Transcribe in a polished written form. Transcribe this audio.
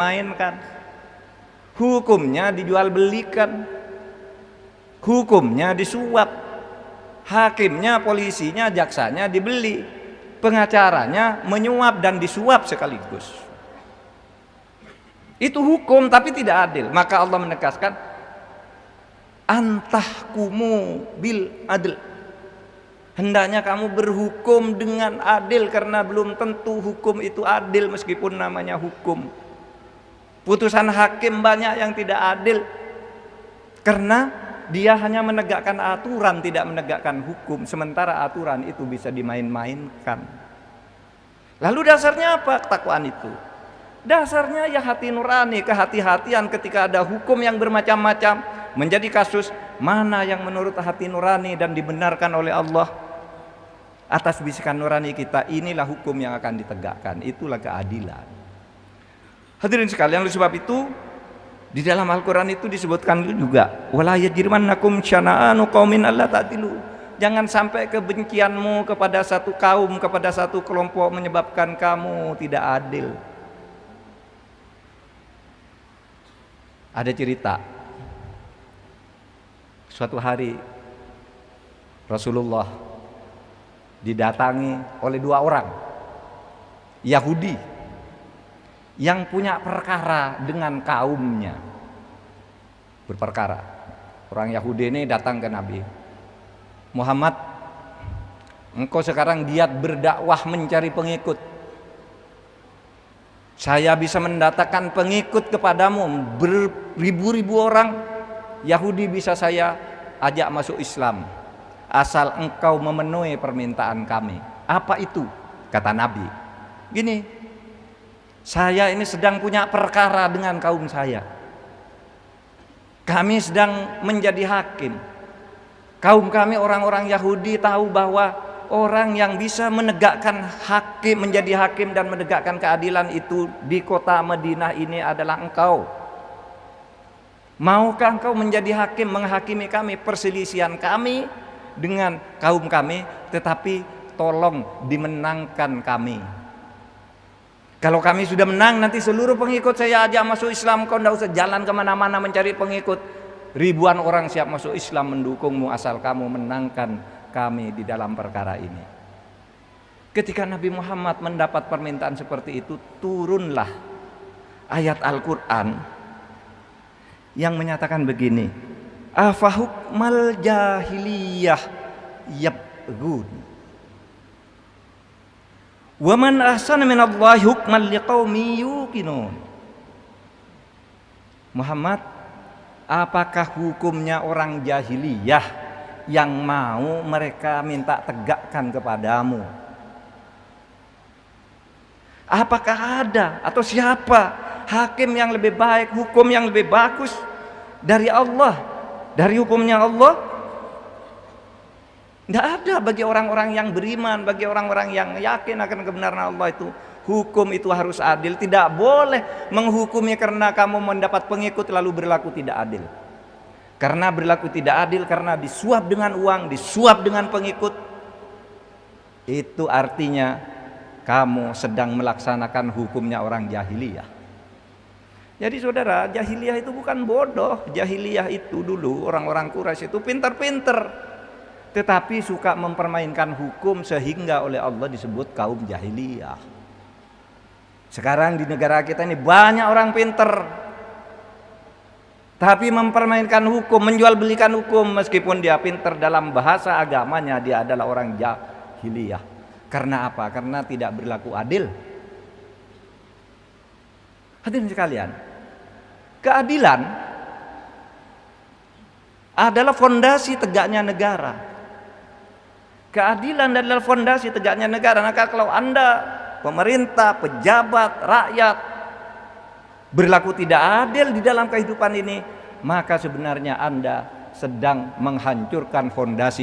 mainkan, hukumnya dijual belikan, hukumnya disuap, hakimnya, polisinya, jaksanya dibeli, pengacaranya menyuap dan disuap sekaligus. Itu hukum tapi tidak adil. Maka Allah menegaskan antahkumu bil adl, hendaknya kamu berhukum dengan adil, karena belum tentu hukum itu adil meskipun namanya hukum. Putusan hakim banyak yang tidak adil karena dia hanya menegakkan aturan, tidak menegakkan hukum, sementara aturan itu bisa dimain-mainkan. Lalu dasarnya apa ketakwaan itu? Dasarnya ya hati nurani, kehati-hatian ketika ada hukum yang bermacam-macam menjadi kasus, mana yang menurut hati nurani dan dibenarkan oleh Allah atas bisikan nurani kita, inilah hukum yang akan ditegakkan, itulah keadilan. Hadirin sekalian, oleh sebab itu di dalam Al-Quran itu disebutkan juga, wala yajrimannakum syana'anu qaumin alla ta'dilu, jangan sampai kebencianmu kepada satu kaum, kepada satu kelompok menyebabkan kamu tidak adil. Ada cerita, suatu hari Rasulullah didatangi oleh dua orang Yahudi yang punya perkara dengan kaumnya, berperkara. Orang Yahudi ini datang ke Nabi, Muhammad, engkau sekarang giat berdakwah mencari pengikut, saya bisa mendatangkan pengikut kepadamu beribu-ribu orang Yahudi, bisa saya ajak masuk Islam asal engkau memenuhi permintaan kami. Apa itu? Kata Nabi, gini, saya ini sedang punya perkara dengan kaum saya, kami sedang menjadi hakim. Kaum kami orang-orang Yahudi tahu bahwa orang yang bisa menegakkan hakim, menjadi hakim dan menegakkan keadilan itu di kota Madinah ini adalah engkau. Maukah engkau menjadi hakim, menghakimi kami perselisihan kami dengan kaum kami, tetapi tolong dimenangkan kami. Kalau kami sudah menang, nanti seluruh pengikut saya ajak masuk Islam, kau tidak usah jalan kemana-mana mencari pengikut. Ribuan orang siap masuk Islam mendukungmu asal kamu menangkan kami di dalam perkara ini. Ketika Nabi Muhammad mendapat permintaan seperti itu, turunlah ayat Al-Quran yang menyatakan begini, afahukmal jahiliyah yabghun wa man ahsana minallahi hukman liqaumin yuqinun. Muhammad, apakah hukumnya orang jahiliyah yang mau mereka minta tegakkan kepadamu? Apakah ada atau siapa hakim yang lebih baik, hukum yang lebih bagus dari Allah, dari hukumnya Allah? Tidak ada bagi orang-orang yang beriman, bagi orang-orang yang yakin akan kebenaran Allah itu. Hukum itu harus adil, tidak boleh menghukumi karena kamu mendapat pengikut lalu berlaku tidak adil. Karena berlaku tidak adil karena disuap dengan uang, disuap dengan pengikut, itu artinya kamu sedang melaksanakan hukumnya orang jahiliyah. Jadi saudara, jahiliyah itu bukan bodoh. Jahiliyah itu dulu orang-orang Quraisy itu pintar-pintar, tetapi suka mempermainkan hukum sehingga oleh Allah disebut kaum jahiliyah. Sekarang di negara kita ini banyak orang pintar, tapi mempermainkan hukum, menjual belikan hukum, meskipun dia pintar dalam bahasa agamanya, dia adalah orang jahiliyah. Karena apa? Karena tidak berlaku adil. Hadirin sekalian, keadilan adalah fondasi tegaknya negara. Keadilan adalah fondasi tegaknya negara. Maka kalau Anda, pemerintah, pejabat, rakyat berlaku tidak adil di dalam kehidupan ini, maka sebenarnya Anda sedang menghancurkan fondasi